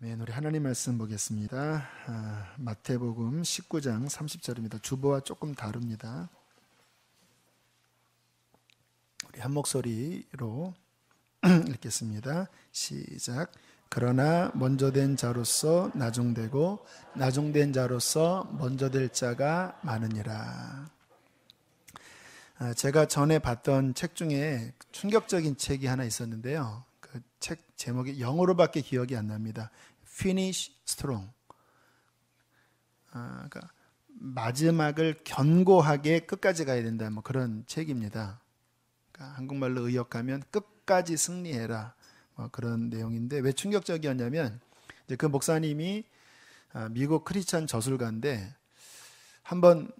아멘. 우리 하나님 말씀 보겠습니다. 마태복음 19장 30절입니다. 주보와 조금 다릅니다. 우리 한 목소리로 읽겠습니다. 시작. 그러나 먼저 된 자로서 나중되고 나중된 자로서 먼저 될 자가 많으니라. 제가 전에 봤던 책 중에 충격적인 책이 하나 있었는데요. 그 책 제목이 영어로밖에 기억이 안 납니다. Finish Strong. 그러니까 마지막을 견고하게 끝까지 가야 된다. 뭐 그런 책입니다. 그러니까 한국말로 의역하면 끝까지 승리해라. 뭐 그런 내용인데 왜 충격적이었냐면 이제 그 목사님이 미국 크리스찬 저술가인데 한번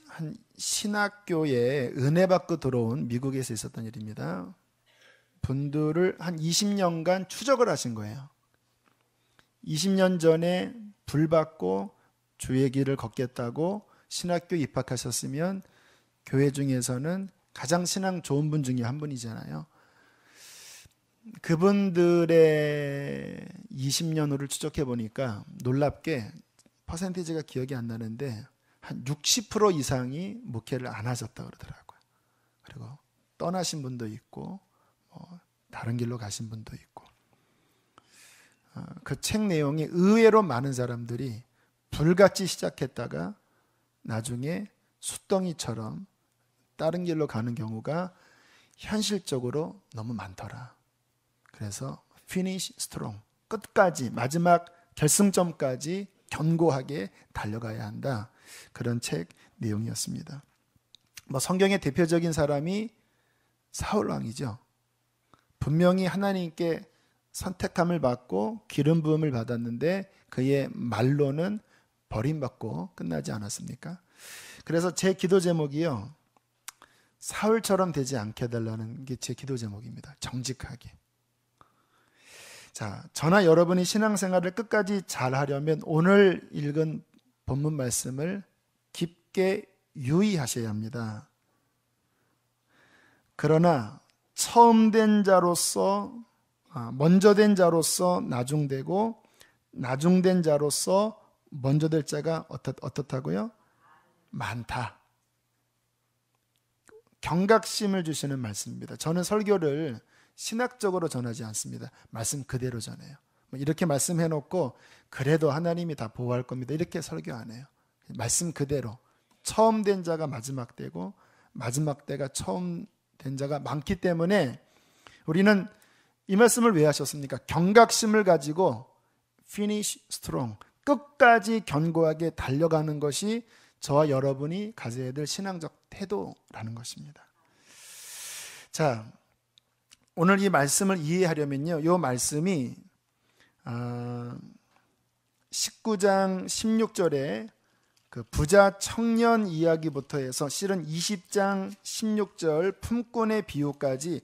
한 신학교에 은혜 받고 들어온 미국에서 있었던 일입니다. 분들을 한 20년간 추적을 하신 거예요. 20년 전에 불 받고 주의 길을 걷겠다고 신학교 입학하셨으면 교회 중에서는 가장 신앙 좋은 분 중에 한 분이잖아요. 그분들의 20년 후를 추적해 보니까 놀랍게 퍼센티지가 기억이 안 나는데 한 60% 이상이 목회를 안 하셨다고 그러더라고요. 그리고 떠나신 분도 있고 다른 길로 가신 분도 있고 그 책 내용이 의외로 많은 사람들이 불같이 시작했다가 나중에 숫덩이처럼 다른 길로 가는 경우가 현실적으로 너무 많더라. 그래서 Finish Strong, 끝까지 마지막 결승점까지 견고하게 달려가야 한다. 그런 책 내용이었습니다. 성경의 대표적인 사람이 사울 왕이죠. 분명히 하나님께 선택함을 받고 기름 부음을 받았는데 그의 말로는 버림받고 끝나지 않았습니까? 그래서 제 기도 제목이요, 사울처럼 되지 않게 해달라는 게 제 기도 제목입니다. 정직하게. 자, 저나 여러분이 신앙생활을 끝까지 잘 하려면 오늘 읽은 본문 말씀을 깊게 유의하셔야 합니다. 그러나 처음 된 자로서, 먼저 된 자로서 나중되고 나중된 자로서 먼저 될 자가 어떻다고요? 많다. 경각심을 주시는 말씀입니다. 저는 설교를 신학적으로 전하지 않습니다. 말씀 그대로 전해요. 이렇게 말씀해놓고 그래도 하나님이 다 보호할 겁니다. 이렇게 설교 안 해요. 말씀 그대로. 처음 된 자가 마지막 되고 마지막 때가 처음 된 자가 많기 때문에 우리는 이 말씀을 왜 하셨습니까? 경각심을 가지고 Finish Strong, 끝까지 견고하게 달려가는 것이 저와 여러분이 가져야 될 신앙적 태도라는 것입니다. 자, 오늘 이 말씀을 이해하려면요, 이 말씀이 19장 16절에 그 부자 청년 이야기부터 해서 실은 20장 16절 품꾼의 비유까지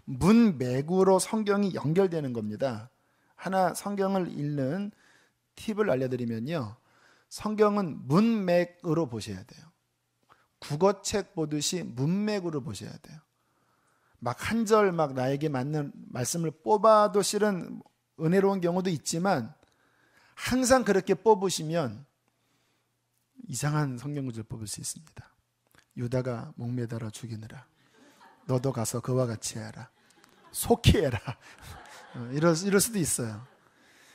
문맥으로 성경이 연결되는 겁니다. 하나 성경을 읽는 팁을 알려드리면요, 성경은 문맥으로 보셔야 돼요. 국어책 보듯이 문맥으로 보셔야 돼요. 막 한 절 막 나에게 맞는 말씀을 뽑아도 실은 은혜로운 경우도 있지만 항상 그렇게 뽑으시면 이상한 성경구절 뽑을 수 있습니다. 유다가 목매달아 죽이느라 너도 가서 그와 같이 해라. 속히 해라. 이럴 수도 있어요.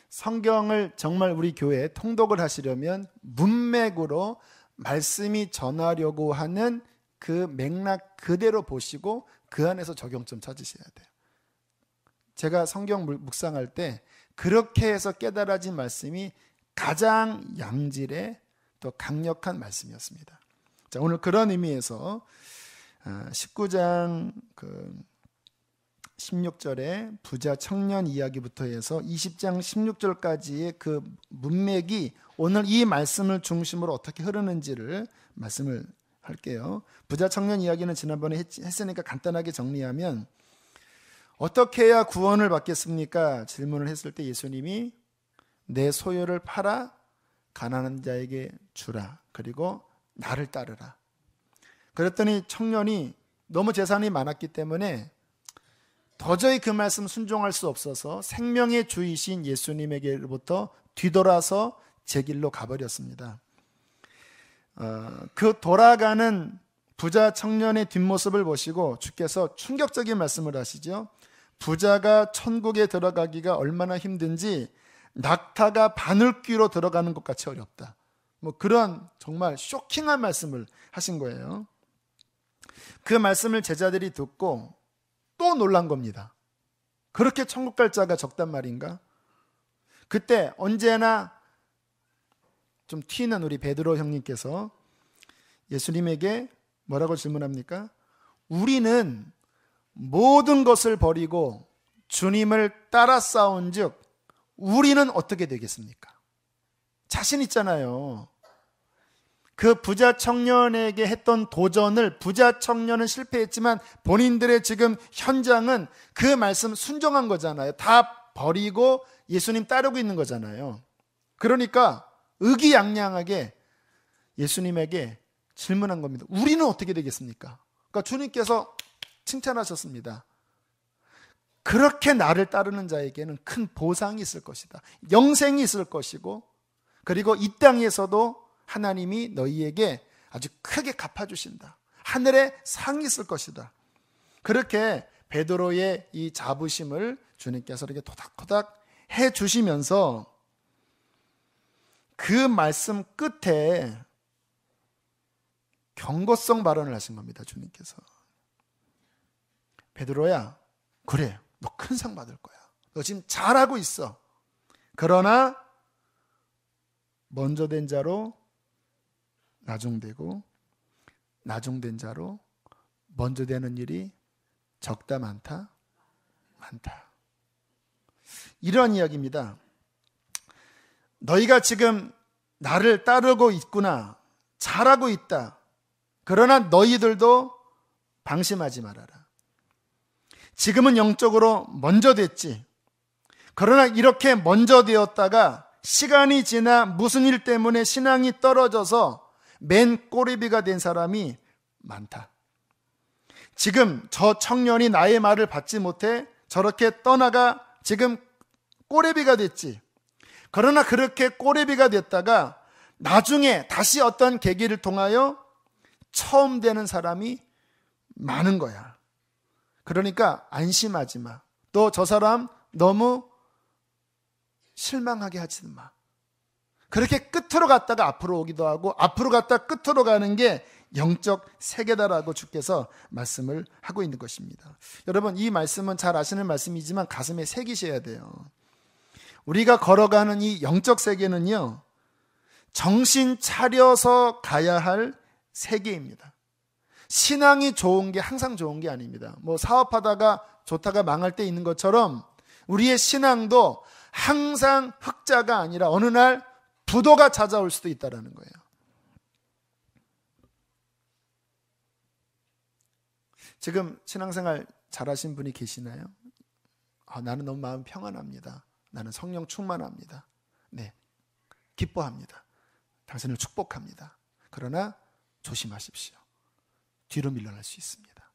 성경을 정말 우리 교회에 통독을 하시려면 문맥으로 말씀이 전하려고 하는 그 맥락 그대로 보시고 그 안에서 적용점 찾으셔야 돼요. 제가 성경 묵상할 때 그렇게 해서 깨달아진 말씀이 가장 양질의 또 강력한 말씀이었습니다. 자, 오늘 그런 의미에서 19장 16절에 부자 청년 이야기부터 해서 20장 16절까지의 그 문맥이 오늘 이 말씀을 중심으로 어떻게 흐르는지를 말씀을 할게요. 부자 청년 이야기는 지난번에 했으니까 간단하게 정리하면 어떻게 해야 구원을 받겠습니까? 질문을 했을 때 예수님이 내 소유를 팔아 가난한 자에게 주라. 그리고 나를 따르라. 그랬더니 청년이 너무 재산이 많았기 때문에 도저히 그 말씀 순종할 수 없어서 생명의 주이신 예수님에게로부터 뒤돌아서 제 길로 가버렸습니다. 그 돌아가는 부자 청년의 뒷모습을 보시고 주께서 충격적인 말씀을 하시죠. 부자가 천국에 들어가기가 얼마나 힘든지 낙타가 바늘귀로 들어가는 것 같이 어렵다. 뭐 그런 정말 쇼킹한 말씀을 하신 거예요. 그 말씀을 제자들이 듣고 또 놀란 겁니다. 그렇게 천국 갈 자가 적단 말인가? 그때 언제나 좀 튀는 우리 베드로 형님께서 예수님에게 뭐라고 질문합니까? 우리는 모든 것을 버리고 주님을 따라 싸운 즉 우리는 어떻게 되겠습니까? 자신 있잖아요. 그 부자 청년에게 했던 도전을 부자 청년은 실패했지만 본인들의 지금 현장은 그 말씀 순종한 거잖아요. 다 버리고 예수님 따르고 있는 거잖아요. 그러니까 의기양양하게 예수님에게 질문한 겁니다. 우리는 어떻게 되겠습니까? 그러니까 주님께서 칭찬하셨습니다. 그렇게 나를 따르는 자에게는 큰 보상이 있을 것이다. 영생이 있을 것이고 그리고 이 땅에서도 하나님이 너희에게 아주 크게 갚아주신다. 하늘에 상이 있을 것이다. 그렇게 베드로의 이 자부심을 주님께서 이렇게 토닥토닥 해주시면서 그 말씀 끝에 경고성 발언을 하신 겁니다. 주님께서. 베드로야, 그래, 너 큰 상 받을 거야. 너 지금 잘하고 있어. 그러나 먼저 된 자로 나중되고 나중된 자로 먼저 되는 일이 적다 많다? 많다. 이런 이야기입니다. 너희가 지금 나를 따르고 있구나. 잘하고 있다. 그러나 너희들도 방심하지 말아라. 지금은 영적으로 먼저 됐지. 그러나 이렇게 먼저 되었다가 시간이 지나 무슨 일 때문에 신앙이 떨어져서 맨 꼬리비가 된 사람이 많다. 지금 저 청년이 나의 말을 받지 못해 저렇게 떠나가 지금 꼬리비가 됐지. 그러나 그렇게 꼬리비가 됐다가 나중에 다시 어떤 계기를 통하여 처음 되는 사람이 많은 거야. 그러니까 안심하지 마. 또 저 사람 너무 실망하게 하지 마. 그렇게 끝으로 갔다가 앞으로 오기도 하고 앞으로 갔다 끝으로 가는 게 영적 세계다라고 주께서 말씀을 하고 있는 것입니다. 여러분, 이 말씀은 잘 아시는 말씀이지만 가슴에 새기셔야 돼요. 우리가 걸어가는 이 영적 세계는요, 정신 차려서 가야 할 세계입니다. 신앙이 좋은 게 항상 좋은 게 아닙니다. 뭐 사업하다가 좋다가 망할 때 있는 것처럼 우리의 신앙도 항상 흑자가 아니라 어느 날 부도가 찾아올 수도 있다는 거예요. 지금 신앙생활 잘하신 분이 계시나요? 나는 너무 마음 평안합니다. 나는 성령 충만합니다. 네, 기뻐합니다. 당신을 축복합니다. 그러나 조심하십시오. 뒤로 밀려날 수 있습니다.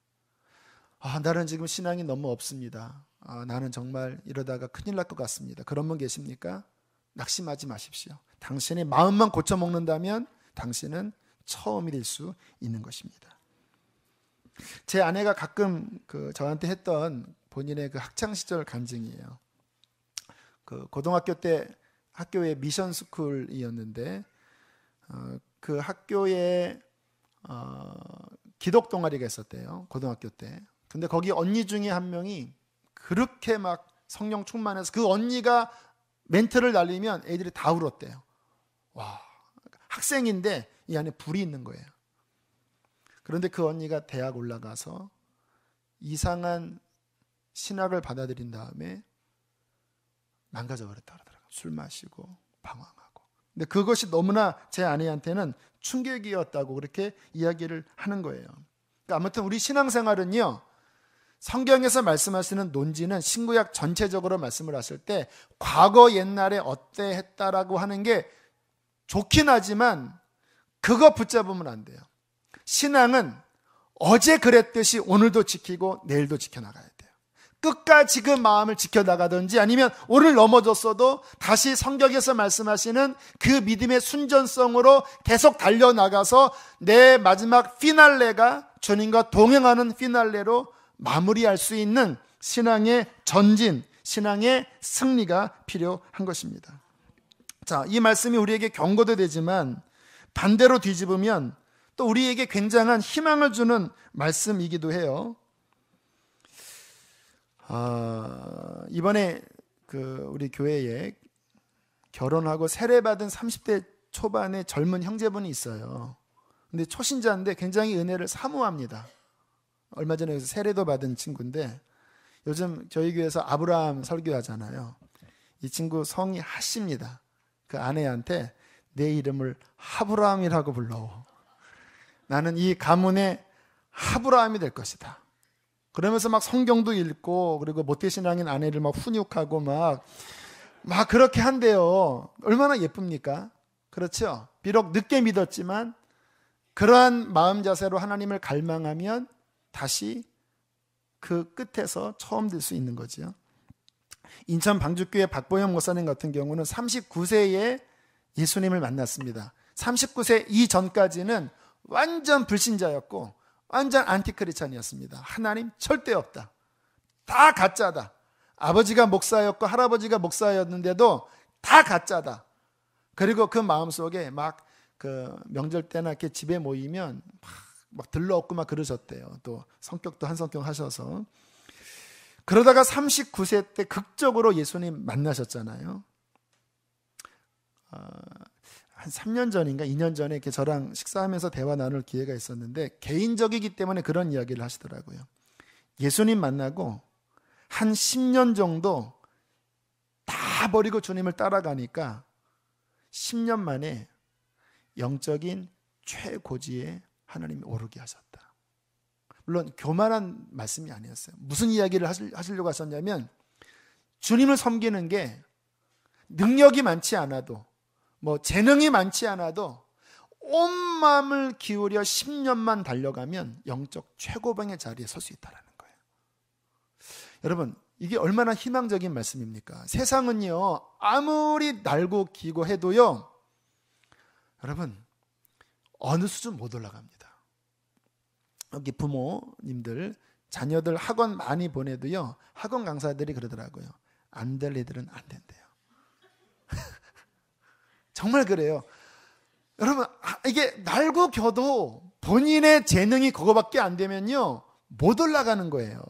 나는 지금 신앙이 너무 없습니다. 나는 정말 이러다가 큰일 날 것 같습니다. 그런 분 계십니까? 낙심하지 마십시오. 당신의 마음만 고쳐먹는다면 당신은 처음이 될 수 있는 것입니다. 제 아내가 가끔 저한테 했던 본인의 그 학창시절 간증이에요. 고등학교 때 학교의 미션 스쿨이었는데 그 학교에 기독 동아리가 있었대요. 고등학교 때. 근데 거기 언니 중에 한 명이 그렇게 막 성령 충만해서 그 언니가 멘트를 날리면 애들이 다 울었대요. 와, 학생인데 이 안에 불이 있는 거예요. 그런데 그 언니가 대학 올라가서 이상한 신학을 받아들인 다음에 망가져 버렸다 그러더라고요. 술 마시고 방황하고. 근데 그것이 너무나 제 아내한테는 충격이었다고 그렇게 이야기를 하는 거예요. 그러니까 아무튼 우리 신앙생활은요, 성경에서 말씀하시는 논지는 신구약 전체적으로 말씀을 하실 때 과거 옛날에 어때 했다라고 하는 게 좋긴 하지만 그거 붙잡으면 안 돼요. 신앙은 어제 그랬듯이 오늘도 지키고 내일도 지켜나가야 돼요. 끝까지 그 마음을 지켜나가든지, 아니면 오늘 넘어졌어도 다시 성경에서 말씀하시는 그 믿음의 순전성으로 계속 달려나가서 내 마지막 피날레가 주님과 동행하는 피날레로 마무리할 수 있는 신앙의 전진, 신앙의 승리가 필요한 것입니다. 자, 이 말씀이 우리에게 경고도 되지만 반대로 뒤집으면 또 우리에게 굉장한 희망을 주는 말씀이기도 해요. 이번에 우리 교회에 결혼하고 세례받은 30대 초반의 젊은 형제분이 있어요. 근데 초신자인데 굉장히 은혜를 사모합니다. 얼마 전에 여기서 세례도 받은 친구인데, 요즘 저희 교회에서 아브라함 설교하잖아요. 이 친구 성이 하십니다. 그 아내한테 내 이름을 하브라함이라고 불러. 나는 이 가문의 하브라함이 될 것이다. 그러면서 막 성경도 읽고, 그리고 모태신앙인 아내를 막 훈육하고 막 그렇게 한대요. 얼마나 예쁩니까? 그렇죠? 비록 늦게 믿었지만 그러한 마음 자세로 하나님을 갈망하면 다시 그 끝에서 처음 될 수 있는 거죠. 인천 방주교회 박보영 목사님 같은 경우는 39세에 예수님을 만났습니다. 39세 이전까지는 완전 불신자였고 완전 안티크리스찬이었습니다. 하나님 절대 없다. 다 가짜다. 아버지가 목사였고 할아버지가 목사였는데도 다 가짜다. 그리고 그 마음속에 막 명절 때나 이렇게 집에 모이면 막 들러엎고 막 그러셨대요. 또 성격도 한 성격 하셔서. 그러다가 39세 때 극적으로 예수님 만나셨잖아요. 한 3년 전인가 2년 전에 이렇게 저랑 식사하면서 대화 나눌 기회가 있었는데, 개인적이기 때문에 그런 이야기를 하시더라고요. 예수님 만나고 한 10년 정도 다 버리고 주님을 따라가니까 10년 만에 영적인 최고지에 하나님이 오르게 하셨다. 물론 교만한 말씀이 아니었어요. 무슨 이야기를 하시려고 하셨냐면, 주님을 섬기는 게 능력이 많지 않아도, 재능이 많지 않아도 온 마음을 기울여 10년만 달려가면 영적 최고봉의 자리에 설 수 있다는 거예요. 여러분, 이게 얼마나 희망적인 말씀입니까? 세상은요, 아무리 날고 기고 해도요, 여러분, 어느 수준 못 올라갑니다. 여기 부모님들, 자녀들 학원 많이 보내도요, 학원 강사들이 그러더라고요. 안 될 애들은 안 된대요. 정말 그래요. 여러분, 이게 날고 겨도 본인의 재능이 그거밖에 안 되면요, 못 올라가는 거예요.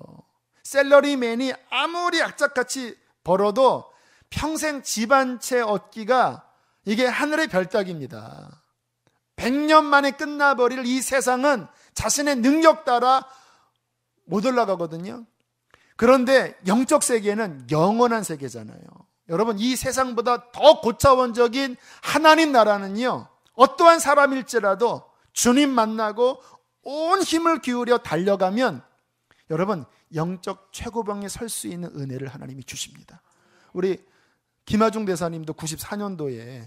샐러리맨이 아무리 악착같이 벌어도 평생 집 한 채 얻기가 이게 하늘의 별따기입니다. 100년 만에 끝나버릴 이 세상은 자신의 능력 따라 못 올라가거든요. 그런데 영적 세계는 영원한 세계잖아요. 여러분, 이 세상보다 더 고차원적인 하나님 나라는요, 어떠한 사람일지라도 주님 만나고 온 힘을 기울여 달려가면 여러분, 영적 최고봉에 설 수 있는 은혜를 하나님이 주십니다. 우리 김하중 대사님도 94년도에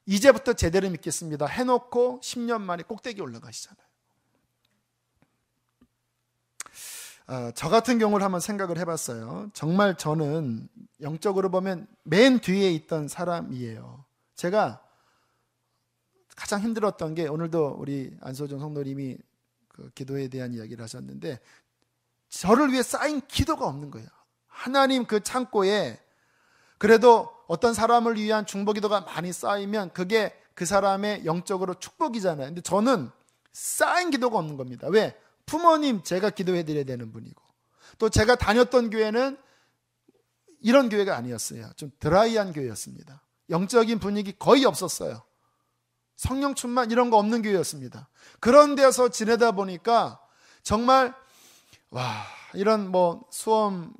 이제부터 제대로 믿겠습니다 해놓고 10년 만에 꼭대기 올라가시잖아요. 저 같은 경우를 한번 생각을 해봤어요. 정말 저는 영적으로 보면 맨 뒤에 있던 사람이에요. 제가 가장 힘들었던 게, 오늘도 우리 안소정 성도님이 기도에 대한 이야기를 하셨는데, 저를 위해 쌓인 기도가 없는 거예요. 하나님 그 창고에 그래도 어떤 사람을 위한 중보기도가 많이 쌓이면 그게 그 사람의 영적으로 축복이잖아요. 근데 저는 쌓인 기도가 없는 겁니다. 왜? 부모님 제가 기도해 드려야 되는 분이고, 또 제가 다녔던 교회는 이런 교회가 아니었어요. 좀 드라이한 교회였습니다. 영적인 분위기 거의 없었어요. 성령 충만 이런 거 없는 교회였습니다. 그런 데서 지내다 보니까 정말 이런 수험,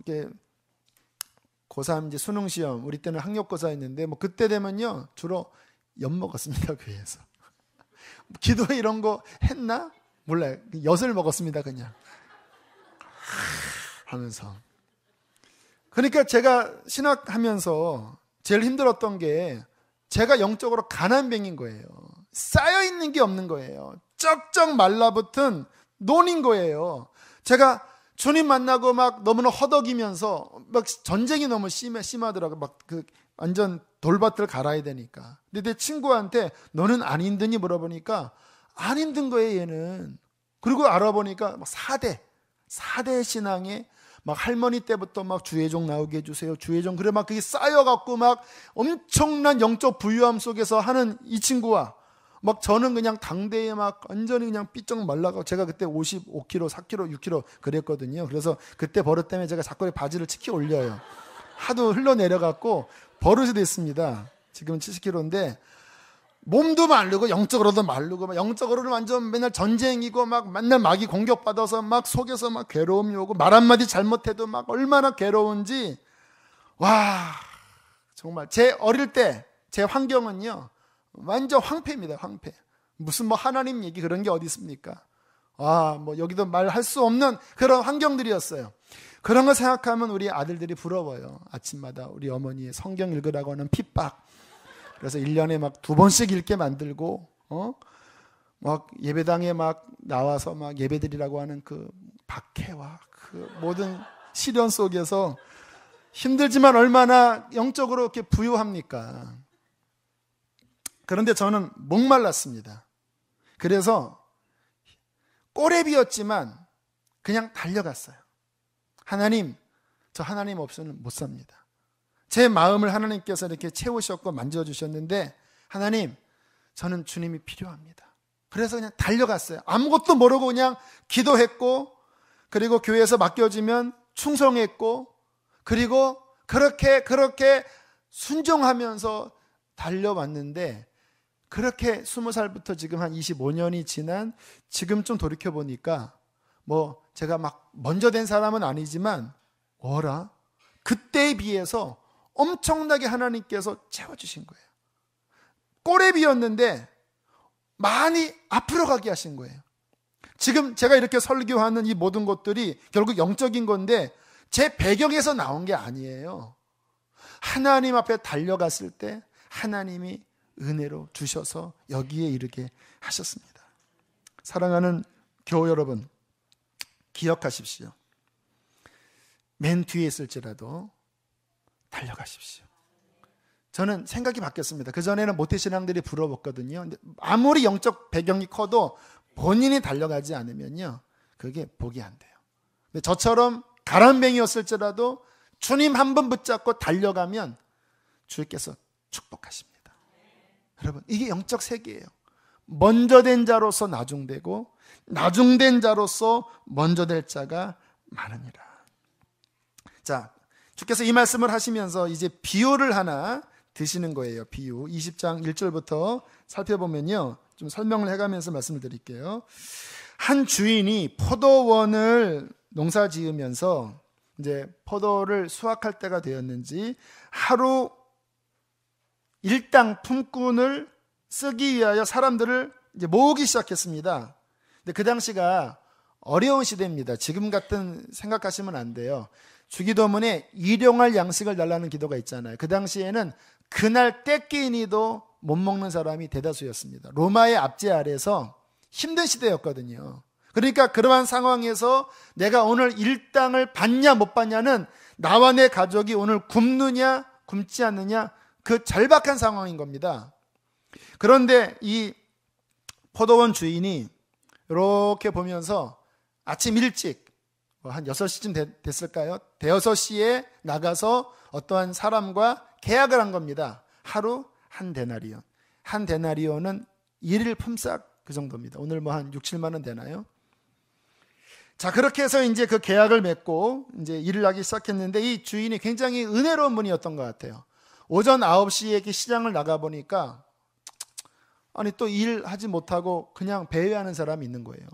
고3 이제 수능 시험, 우리 때는 학력고사였는데 그때 되면요 주로 엿 먹었습니다. 교회에서. 기도회 이런 거 했나? 몰라요. 엿을 먹었습니다. 그냥 하면서. 그러니까 제가 신학하면서 제일 힘들었던 게, 제가 영적으로 가난뱅인 거예요. 쌓여있는 게 없는 거예요. 쩍쩍 말라붙은 논인 거예요. 제가 주님 만나고 막 너무나 허덕이면서 막 전쟁이 너무 심하더라고. 막 그 완전 돌밭을 갈아야 되니까. 근데 내 친구한테 너는 안 힘드니 물어보니까 안 힘든 거예요, 얘는. 그리고 알아보니까 막 4대 신앙에 막 할머니 때부터 막 주의종 나오게 해주세요. 주의종. 그래 막 그게 쌓여갖고 막 엄청난 영적 부유함 속에서 하는 이 친구와 막 저는 그냥 당대에 막 완전히 그냥 삐쩍 말라가고 제가 그때 55kg, 4kg, 6kg 그랬거든요. 그래서 그때 버릇 때문에 제가 자꾸 바지를 치켜 올려요. 하도 흘러내려갖고 버릇이 됐습니다. 지금은 70kg인데 몸도 마르고 영적으로도 마르고 막 영적으로는 완전 맨날 전쟁이고 막 맨날 마귀 공격받아서 막 속에서 막 괴로움이 오고 말 한마디 잘못해도 막 얼마나 괴로운지 와 정말 제 어릴 때 제 환경은요 완전 황폐입니다. 황폐. 무슨 뭐 하나님 얘기 그런 게 어디 있습니까? 뭐 여기도 말할 수 없는 그런 환경들이었어요. 그런 거 생각하면 우리 아들들이 부러워요. 아침마다 우리 어머니의 성경 읽으라고 하는 핍박. 그래서 1년에 막 2번씩 읽게 만들고, 막 예배당에 막 나와서 막 예배드리라고 하는 그 박해와 그 모든 시련 속에서 힘들지만 얼마나 영적으로 이렇게 부유합니까? 그런데 저는 목말랐습니다. 그래서 꼬레비였지만 그냥 달려갔어요. 하나님, 저 하나님 없이는 못 삽니다. 제 마음을 하나님께서 이렇게 채우셨고 만져주셨는데 하나님, 저는 주님이 필요합니다. 그래서 그냥 달려갔어요. 아무것도 모르고 그냥 기도했고 그리고 교회에서 맡겨지면 충성했고 그리고 그렇게 순종하면서 달려왔는데 그렇게 20살부터 지금 한 25년이 지난 지금 좀 돌이켜보니까 뭐 제가 막 먼저 된 사람은 아니지만 그때에 비해서 엄청나게 하나님께서 채워주신 거예요. 꼬레비였는데 많이 앞으로 가게 하신 거예요. 지금 제가 이렇게 설교하는 이 모든 것들이 결국 영적인 건데 제 배경에서 나온 게 아니에요. 하나님 앞에 달려갔을 때 하나님이 은혜로 주셔서 여기에 이르게 하셨습니다. 사랑하는 교우 여러분, 기억하십시오. 맨 뒤에 있을지라도 달려가십시오. 저는 생각이 바뀌었습니다. 그전에는 모태신앙들이 부러웠거든요. 근데 아무리 영적 배경이 커도 본인이 달려가지 않으면요, 그게 복이 안 돼요. 근데 저처럼 가람뱅이였을지라도 주님 한 번 붙잡고 달려가면 주께서 축복하십니다. 여러분, 이게 영적 세계예요. 먼저 된 자로서 나중되고 나중된 자로서 먼저 될 자가 많으니라. 자, 주께서 이 말씀을 하시면서 이제 비유를 하나 드시는 거예요. 비유 20장 1절부터 살펴보면요, 좀 설명을 해가면서 말씀을 드릴게요. 한 주인이 포도원을 농사 지으면서 이제 포도를 수확할 때가 되었는지 하루 일당 품꾼을 쓰기 위하여 사람들을 이제 모으기 시작했습니다. 근데 그 당시가 어려운 시대입니다. 지금 같은 생각하시면 안 돼요. 주기도문에 일용할 양식을 달라는 기도가 있잖아요. 그 당시에는 그날 떼끼니도 못 먹는 사람이 대다수였습니다. 로마의 압제 아래서 힘든 시대였거든요. 그러니까 그러한 상황에서 내가 오늘 일당을 받냐 못 받냐는 나와 내 가족이 오늘 굶느냐 굶지 않느냐 그 절박한 상황인 겁니다. 그런데 이 포도원 주인이 이렇게 보면서 아침 일찍 한 6시쯤 됐을까요? 대여섯 시에 나가서 어떠한 사람과 계약을 한 겁니다. 하루 한 데나리온. 한 데나리온은 일일 품삯 그 정도입니다. 오늘 뭐 한 6, 7만 원 되나요? 자, 그렇게 해서 이제 그 계약을 맺고 이제 일을 하기 시작했는데 이 주인이 굉장히 은혜로운 분이었던 것 같아요. 오전 9시에 이렇게 시장을 나가보니까 아니 또 일하지 못하고 그냥 배회하는 사람이 있는 거예요.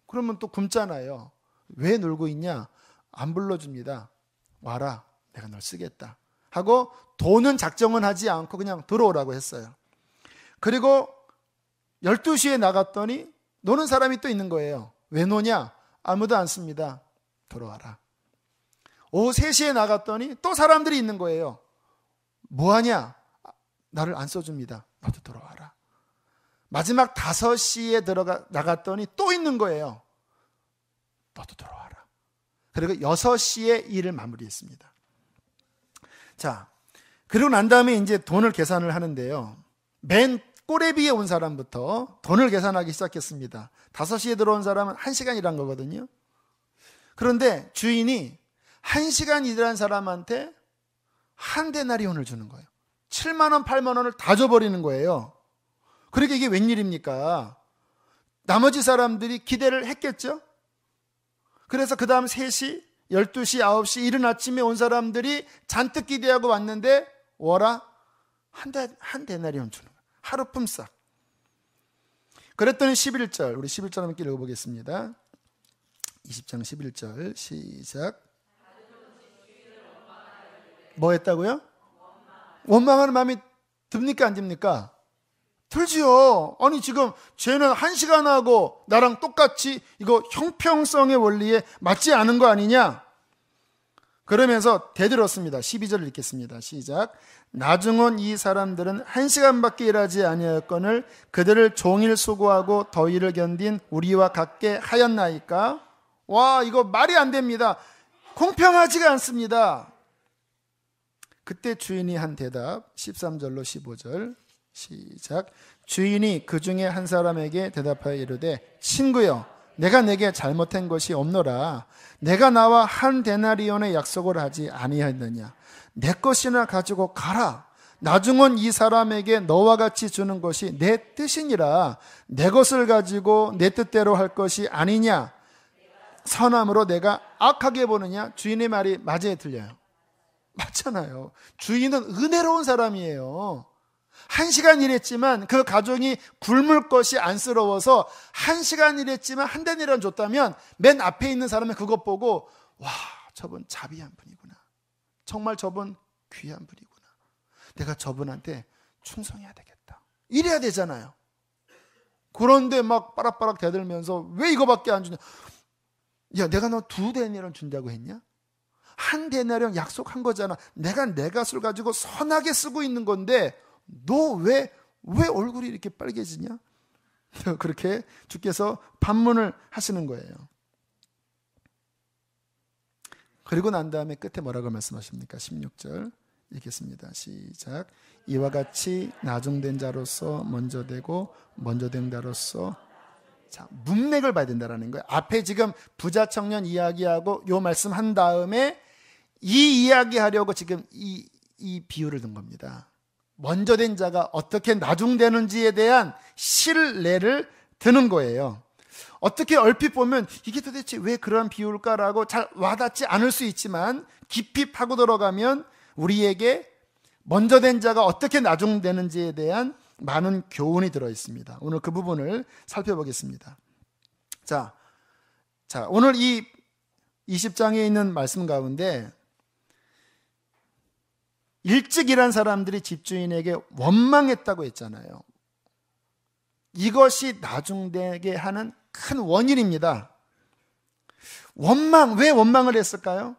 그러면 또 굶잖아요. 왜 놀고 있냐? 안 불러줍니다. 와라, 내가 널 쓰겠다 하고 돈은 작정은 하지 않고 그냥 들어오라고 했어요. 그리고 12시에 나갔더니 노는 사람이 또 있는 거예요. 왜 노냐? 아무도 안 씁니다. 들어와라. 오후 3시에 나갔더니 또 사람들이 있는 거예요. 뭐하냐? 나를 안 써줍니다. 너도 들어와라. 마지막 5시에 나갔더니 또 있는 거예요. 너도 들어와라. 그리고 6시에 일을 마무리했습니다. 자, 그리고 난 다음에 이제 돈을 계산을 하는데요. 맨 꼬레비에 온 사람부터 돈을 계산하기 시작했습니다. 5시에 들어온 사람은 1시간 일한 거거든요. 그런데 주인이 1시간 일한 사람한테 한 데나리온을 주는 거예요. 7만 원, 8만 원을 다 줘버리는 거예요. 그러니까 이게 웬일입니까? 나머지 사람들이 기대를 했겠죠? 그래서 그 다음 3시, 12시, 9시 이른 아침에 온 사람들이 잔뜩 기대하고 왔는데 워라 한 데나리온 주는 거예요. 하루 품삯. 그랬더니 11절, 우리 11절 함께 읽어보겠습니다. 20장 11절 시작. 뭐 했다고요? 원망하는 마음이 듭니까 안 듭니까? 들지요. 아니 지금 쟤는 1시간하고 나랑 똑같이 이거 형평성의 원리에 맞지 않은 거 아니냐? 그러면서 대들었습니다. 12절을 읽겠습니다. 시작. 나중은 이 사람들은 1시간밖에 일하지 아니하였거늘 그들을 종일 수고하고 더위를 견딘 우리와 같게 하였나이까? 와, 이거 말이 안 됩니다. 공평하지가 않습니다. 그때 주인이 한 대답 13절로 15절 시작. 주인이 그 중에 한 사람에게 대답하여 이르되 친구여 내가 내게 잘못한 것이 없노라. 내가 나와 한 데나리온의 약속을 하지 아니하였느냐. 내 것이나 가지고 가라. 나중은 이 사람에게 너와 같이 주는 것이 내 뜻이니라. 내 것을 가지고 내 뜻대로 할 것이 아니냐. 선함으로 내가 악하게 보느냐. 주인의 말이 맞아요, 틀려요? 맞잖아요. 주인은 은혜로운 사람이에요. 1시간 일했지만 그 가족이 굶을 것이 안쓰러워서 1시간 일했지만 한 데나리온 줬다면 맨 앞에 있는 사람은 그것 보고 와, 저분 자비한 분이구나. 정말 저분 귀한 분이구나. 내가 저분한테 충성해야 되겠다. 이래야 되잖아요. 그런데 막 빠락빠락 대들면서 왜 이거밖에 안 주냐. 야, 내가 너 2데나리온 준다고 했냐? 한 데나리온 약속한 거잖아. 내가 내 값을 가지고 선하게 쓰고 있는 건데 너 왜 얼굴이 이렇게 빨개지냐? 그렇게 주께서 반문을 하시는 거예요. 그리고 난 다음에 끝에 뭐라고 말씀하십니까? 16절 읽겠습니다. 시작. 이와 같이 나중된 자로서 먼저 되고 먼저 된 자로서 자, 문맥을 봐야 된다는 거예요. 앞에 지금 부자 청년 이야기하고 요 말씀 한 다음에 이 이야기하려고 지금 이 비유를 든 겁니다. 먼저 된 자가 어떻게 나중되는지에 대한 실례를 드는 거예요. 어떻게 얼핏 보면 이게 도대체 왜 그런 비유일까라고 잘 와닿지 않을 수 있지만 깊이 파고 들어가면 우리에게 먼저 된 자가 어떻게 나중되는지에 대한 많은 교훈이 들어 있습니다. 오늘 그 부분을 살펴보겠습니다. 자, 오늘 이 20장에 있는 말씀 가운데 일찍 일한 사람들이 집주인에게 원망했다고 했잖아요. 이것이 나중되게 하는 큰 원인입니다. 왜 원망을 했을까요?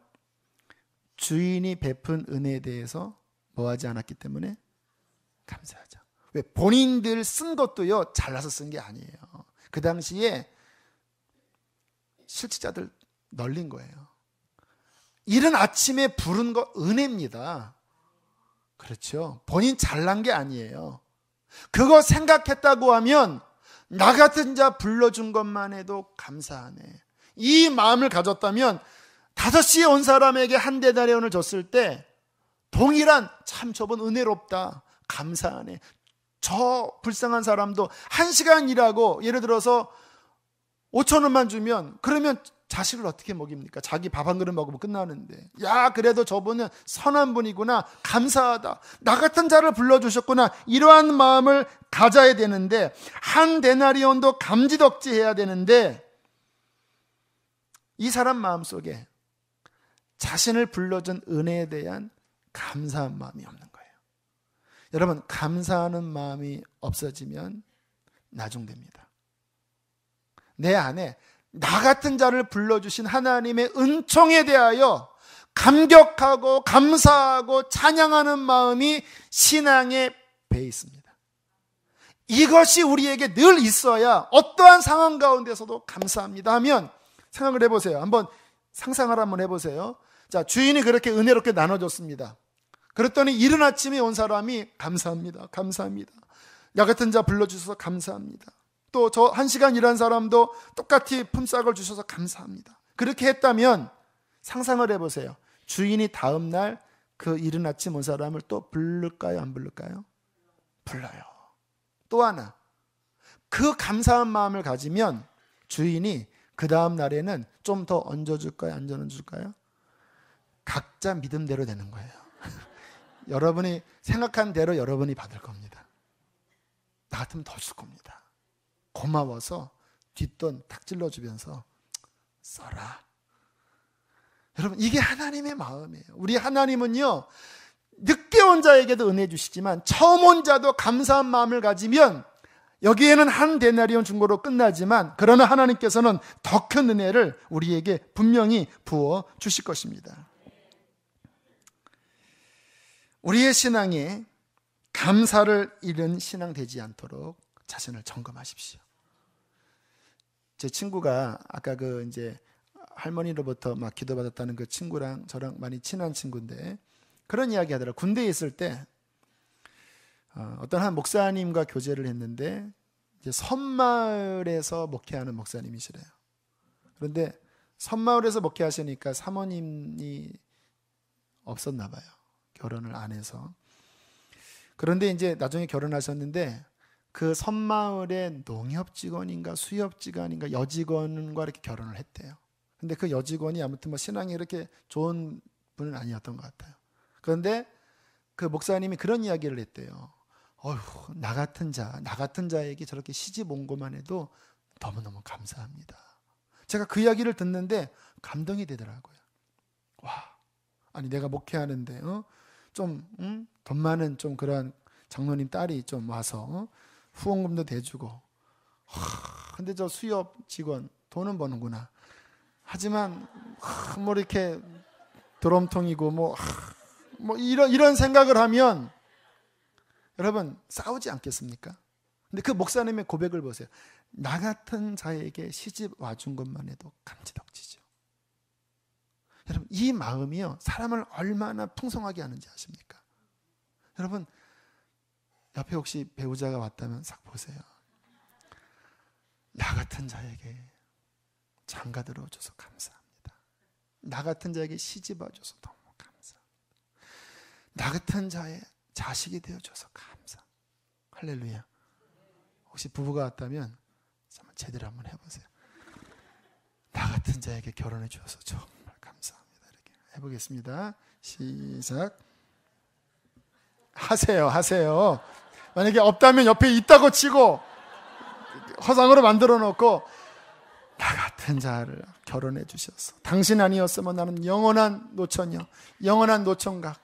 주인이 베푼 은혜에 대해서 뭐하지 않았기 때문에 감사하죠. 왜 본인들 쓴 것도요 잘라서 쓴 게 아니에요. 그 당시에 실직자들 널린 거예요. 이른 아침에 부른 거 은혜입니다. 그렇죠. 본인 잘난 게 아니에요. 그거 생각했다고 하면 나 같은 자 불러준 것만 해도 감사하네. 이 마음을 가졌다면 5시에 온 사람에게 한 데나리온을 줬을 때 동일한 참 저분 은혜롭다. 감사하네. 저 불쌍한 사람도 1시간 일하고 예를 들어서 5천 원만 주면 그러면 자식을 어떻게 먹입니까? 자기 밥 한 그릇 먹으면 끝나는데. 야, 그래도 저분은 선한 분이구나. 감사하다. 나 같은 자를 불러주셨구나. 이러한 마음을 가져야 되는데 한 데나리온도 감지덕지해야 되는데 이 사람 마음속에 자신을 불러준 은혜에 대한 감사한 마음이 없는 거예요. 여러분, 감사하는 마음이 없어지면 나중됩니다. 내 안에 나 같은 자를 불러주신 하나님의 은총에 대하여 감격하고 감사하고 찬양하는 마음이 신앙의 배에 있습니다. 이것이 우리에게 늘 있어야 어떠한 상황 가운데서도 감사합니다 하면 생각을 해보세요. 한번 상상을 한번 해보세요. 자, 주인이 그렇게 은혜롭게 나눠줬습니다. 그랬더니 이른 아침에 온 사람이 감사합니다. 감사합니다. 야 같은 자 불러주셔서 감사합니다. 또 저 1시간 일한 사람도 똑같이 품삯을 주셔서 감사합니다. 그렇게 했다면 상상을 해보세요. 주인이 다음 날 그 이른 아침 온 사람을 또 부를까요? 안 부를까요? 불러요. 또 하나, 그 감사한 마음을 가지면 주인이 그 다음 날에는 좀 더 얹어줄까요? 안 얹어줄까요? 각자 믿음대로 되는 거예요. 여러분이 생각한 대로 여러분이 받을 겁니다. 나 같으면 더 줄 겁니다. 고마워서 뒷돈 탁 찔러주면서 써라. 여러분, 이게 하나님의 마음이에요. 우리 하나님은요, 늦게 온 자에게도 은혜 주시지만 처음 온 자도 감사한 마음을 가지면 여기에는 한 데나리온 중고로 끝나지만 그러나 하나님께서는 더 큰 은혜를 우리에게 분명히 부어 주실 것입니다. 우리의 신앙에 감사를 잃은 신앙 되지 않도록 자신을 점검하십시오. 제 친구가 아까 이제 할머니로부터 막 기도받았다는 그 친구랑 저랑 많이 친한 친구인데 그런 이야기 하더라고요. 군대에 있을 때 어떤 한 목사님과 교제를 했는데 이제 섬마을에서 목회하는 목사님이시래요. 그런데 섬마을에서 목회하시니까 사모님이 없었나 봐요. 결혼을 안 해서. 그런데 이제 나중에 결혼하셨는데 그 섬마을의 농협 직원인가 수협 직원인가 여직원과 이렇게 결혼을 했대요. 근데 그 여직원이 아무튼 뭐 신앙이 이렇게 좋은 분은 아니었던 것 같아요. 그런데 그 목사님이 그런 이야기를 했대요. 어휴, 나 같은 자에게 저렇게 시집 온 것만 해도 너무너무 감사합니다. 제가 그 이야기를 듣는데 감동이 되더라고요. 와, 아니 내가 목회하는데 좀 돈 많은 좀 그런 장로님 딸이 좀 와서 후원금도 대주고, 근데 저 수협 직원 돈은 버는구나. 하지만 뭐 이렇게 드럼통이고 뭐 이런 생각을 하면 여러분 싸우지 않겠습니까? 근데 그 목사님의 고백을 보세요. 나 같은 자에게 시집 와준 것만 해도 감지덕지죠. 여러분, 이 마음이요 사람을 얼마나 풍성하게 하는지 아십니까? 여러분, 옆에 혹시 배우자가 왔다면 싹 보세요. 나 같은 자에게 장가 들어줘서 감사합니다. 나 같은 자에게 시집 와줘서 너무 감사합니다. 나 같은 자의 자식이 되어줘서 감사. 할렐루야. 혹시 부부가 왔다면 제대로 한번 해보세요. 나 같은 자에게 결혼해 주셔서 정말 감사합니다. 이렇게 해보겠습니다. 시작. 하세요. 만약에 없다면 옆에 있다고 치고 허상으로 만들어 놓고 나 같은 자를 결혼해 주셔서 당신 아니었으면 나는 영원한 노처녀, 영원한 노총각.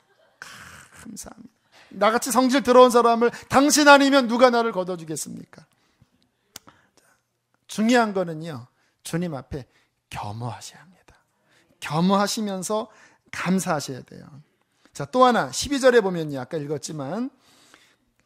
감사합니다. 나같이 성질 들어온 사람을 당신 아니면 누가 나를 걷어주겠습니까? 중요한 거는요, 주님 앞에 겸허하셔야 합니다. 겸허하시면서 감사하셔야 돼요. 자, 또 하나 12절에 보면요, 아까 읽었지만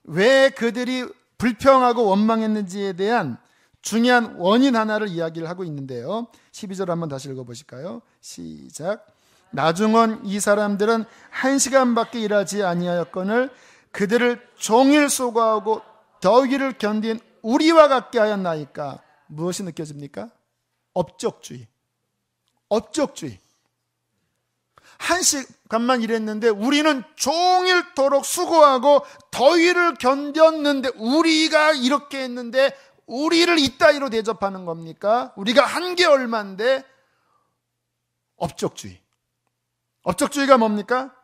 왜 그들이 불평하고 원망했는지에 대한 중요한 원인 하나를 이야기를 하고 있는데요. 12절 한번 다시 읽어보실까요? 시작. 나중은 이 사람들은 1시간밖에 일하지 아니하였거늘 그들을 종일 수고하고 더위를 견딘 우리와 같게 하였나이까. 무엇이 느껴집니까? 업적주의. 1시간만 일했는데 우리는 종일토록 수고하고 더위를 견뎠는데 우리가 이렇게 했는데 우리를 이따위로 대접하는 겁니까? 우리가 한 게 얼만데? 업적주의가 뭡니까?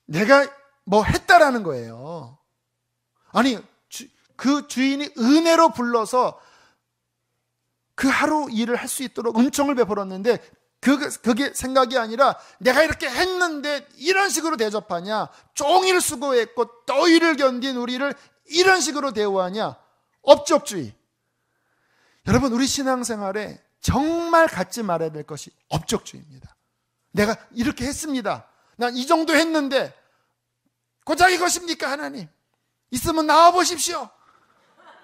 내가 뭐 했다라는 거예요. 아니, 그 주인이 은혜로 불러서 그 하루 일을 할 수 있도록 은총을 베풀었는데 그게 생각이 아니라 내가 이렇게 했는데 이런 식으로 대접하냐? 종일 수고했고 더위를 견딘 우리를 이런 식으로 대우하냐? 업적주의. 여러분, 우리 신앙생활에 정말 갖지 말아야 될 것이 업적주의입니다. 내가 이렇게 했습니다. 난 이 정도 했는데 고작 이것입니까? 하나님, 있으면 나와 보십시오.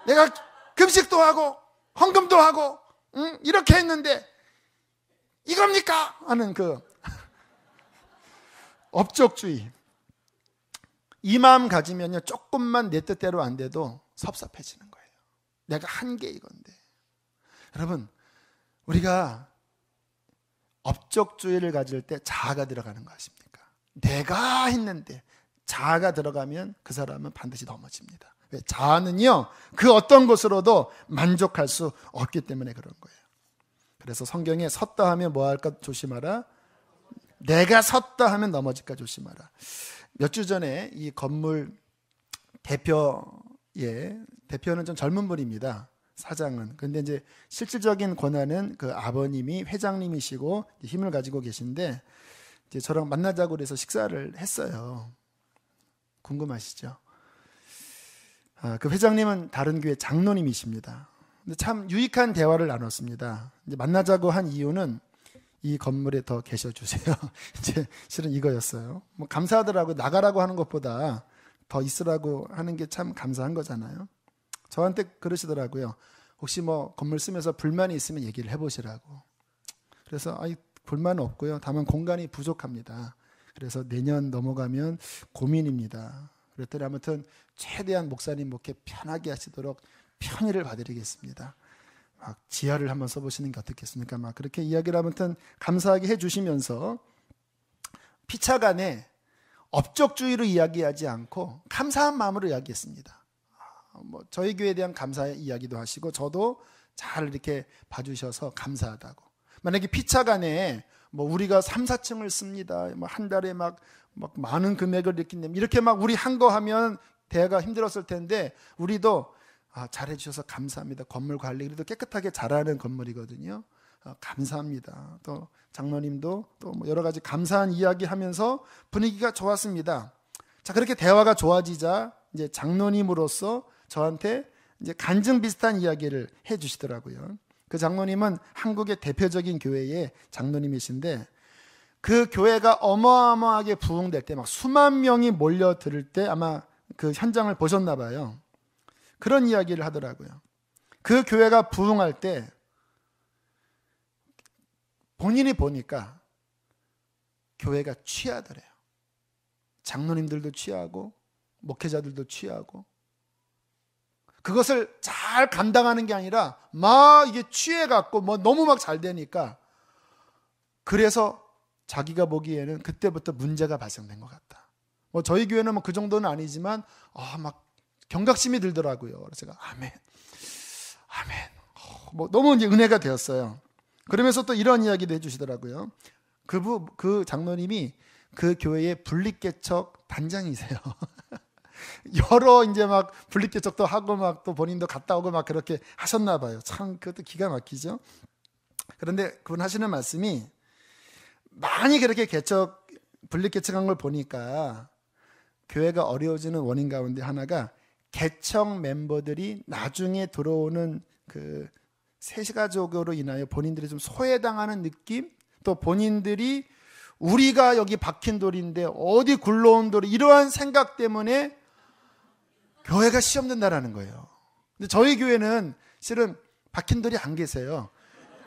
내가 금식도 하고 헌금도 하고 이렇게 했는데 이겁니까? 하는 그 업적주의. 이 마음 가지면요, 조금만 내 뜻대로 안 돼도 섭섭해지는 거예요. 내가 한 게 이건데. 여러분, 우리가 업적주의를 가질 때 자아가 들어가는 거 아십니까? 내가 했는데 자아가 들어가면 그 사람은 반드시 넘어집니다. 왜? 자아는요, 그 어떤 것으로도 만족할 수 없기 때문에 그런 거예요. 그래서 성경에 섰다 하면 뭐 할까 조심하라. 내가 섰다 하면 넘어질까 조심하라. 몇 주 전에 이 건물 대표는 좀 젊은 분입니다. 사장은. 근데 이제 실질적인 권한은 그 아버님이 회장님이시고 힘을 가지고 계신데, 이제 저랑 만나자고 그래서 식사를 했어요. 궁금하시죠? 그 회장님은 다른 교회 장로님이십니다. 근데 참 유익한 대화를 나눴습니다. 이제 만나자고 한 이유는 이 건물에 더 계셔주세요. 이제 실은 이거였어요. 뭐 감사하더라고요. 나가라고 하는 것보다 더 있으라고 하는 게 참 감사한 거잖아요. 저한테 그러시더라고요. 혹시 뭐 건물 쓰면서 불만이 있으면 얘기를 해보시라고. 그래서 불만은 없고요. 다만 공간이 부족합니다. 그래서 내년 넘어가면 고민입니다. 그랬더니 아무튼 최대한 목사님 목회 편하게 하시도록 편의를 봐드리겠습니다. 막 지하를 한번 써보시는 게 어떻겠습니까? 막 그렇게 이야기를 아무튼 감사하게 해주시면서 피차간에 업적주의로 이야기하지 않고 감사한 마음으로 이야기했습니다. 뭐 저희 교회에 대한 감사의 이야기도 하시고 저도 잘 이렇게 봐주셔서 감사하다고. 만약에 피차간에 뭐 우리가 3, 4층을 씁니다. 뭐 한 달에 막 많은 금액을 이렇게 막 우리 한 거 하면 대화가 힘들었을 텐데, 우리도 잘해 주셔서 감사합니다. 건물 관리 그래도 깨끗하게 잘하는 건물이거든요. 감사합니다. 또 장로님도 또 뭐 여러 가지 감사한 이야기 하면서 분위기가 좋았습니다. 자, 그렇게 대화가 좋아지자 이제 장로님으로서 저한테 이제 간증 비슷한 이야기를 해 주시더라고요. 그 장로님은 한국의 대표적인 교회의 장로님이신데, 그 교회가 어마어마하게 부흥될 때 막 수만 명이 몰려들 때 아마 그 현장을 보셨나 봐요. 그런 이야기를 하더라고요. 그 교회가 부흥할 때 본인이 보니까 교회가 취하더래요. 장로님들도 취하고 목회자들도 취하고, 그것을 잘 감당하는 게 아니라 막 이게 취해갖고 뭐 너무 막 잘 되니까, 그래서 자기가 보기에는 그때부터 문제가 발생된 것 같다. 뭐 저희 교회는 뭐 그 정도는 아니지만 막 경각심이 들더라고요. 그래서 제가 아멘. 뭐 너무 이제 은혜가 되었어요. 그러면서 또 이런 이야기도 해주시더라고요. 그 장로님이 그 교회의 분립개척 단장이세요. 여러 이제 막 분립개척도 하고 막 또 본인도 갔다 오고 막 그렇게 하셨나 봐요. 참 그것도 기가 막히죠. 그런데 그분 하시는 말씀이, 많이 그렇게 분립개척한 걸 보니까 교회가 어려워지는 원인 가운데 하나가 개척 멤버들이 나중에 들어오는 그 세가족으로 인하여 본인들이 좀 소외당하는 느낌, 또 본인들이 우리가 여기 박힌 돌인데 어디 굴러온 돌이, 이러한 생각 때문에 교회가 시험된다라는 거예요. 근데 저희 교회는 실은 박힌 돌이 안 계세요.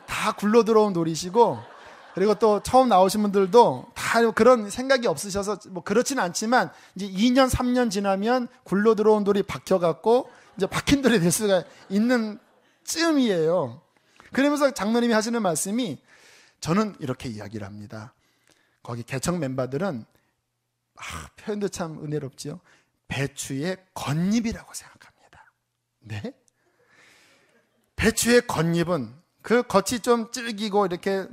다 굴러 들어온 돌이시고, 그리고 또 처음 나오신 분들도 다 그런 생각이 없으셔서 뭐 그렇지는 않지만, 이제 2년 3년 지나면 굴러 들어온 돌이 박혀갖고 이제 박힌 돌이 될 수가 있는 쯤이에요. 그러면서 장로님이 하시는 말씀이, 저는 이렇게 이야기를 합니다. 거기 개척 멤버들은 표현도 참 은혜롭지요. 배추의 겉잎이라고 생각합니다. 네? 배추의 겉잎은 그 겉이 좀 질기고 이렇게